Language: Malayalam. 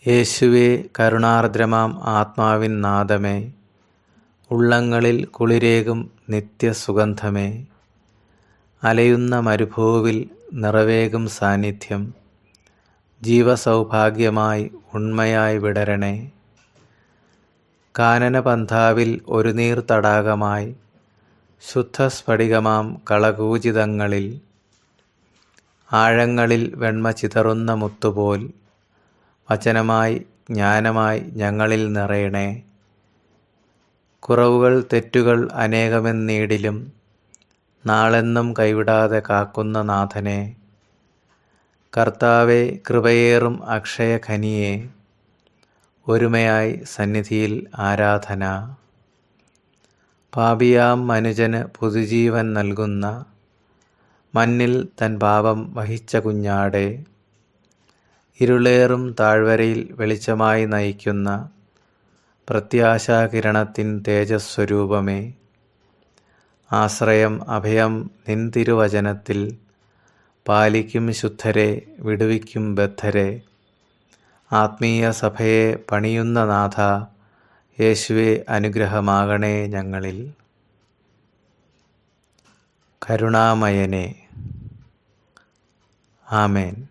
യേശുവേ, കരുണാർദ്രമാം ആത്മാവിൻ നാദമേ, ഉള്ളങ്ങളിൽ കുളിരേകും നിത്യസുഗന്ധമേ, അലയുന്ന മരുഭൂവിൽ നിറവേകും സാന്നിധ്യം, ജീവസൗഭാഗ്യമായി ഉണ്മയായി വിടരണേ. കാനനപന്ഥാവിൽ ഒരു നീർത്തടാകമായി, ശുദ്ധസ്ഫടികമാം കളകൂജിതങ്ങളിൽ, ആഴങ്ങളിൽ വെണ്മ ചിതറുന്ന മുത്തുപോൽ, വചനമായി ജ്ഞാനമായി ഞങ്ങളിൽ നിറയണേ. കുറവുകൾ തെറ്റുകൾ അനേകമെന്നീടിലും നാളെന്നും കൈവിടാതെ കാക്കുന്ന നാഥനെ, കർത്താവെ, കൃപയേറും അക്ഷയഖനിയെ, ഒരുമയായി സന്നിധിയിൽ ആരാധന. പാപിയാം മനുജന് പുതുജീവൻ നൽകുന്ന, മണ്ണിൽ തൻ പാപം വഹിച്ച കുഞ്ഞാടെ, ഇരുളേറും താഴ്വരയിൽ വെളിച്ചമായി നയിക്കുന്ന പ്രത്യാശാകിരണത്തിൻ തേജസ്വരൂപമേ, ആശ്രയം അഭയം നിൻ തിരുവചനത്തിൽ, പാലിക്കും ശുദ്ധരെ വിടുവിക്കും ബദ്ധരെ, ആത്മീയ സഭയെ പണിയുന്ന നാഥ, യേശുവേ, അനുഗ്രഹമാകണേ ഞങ്ങളിൽ. കരുണാമയനേ. ആമേൻ.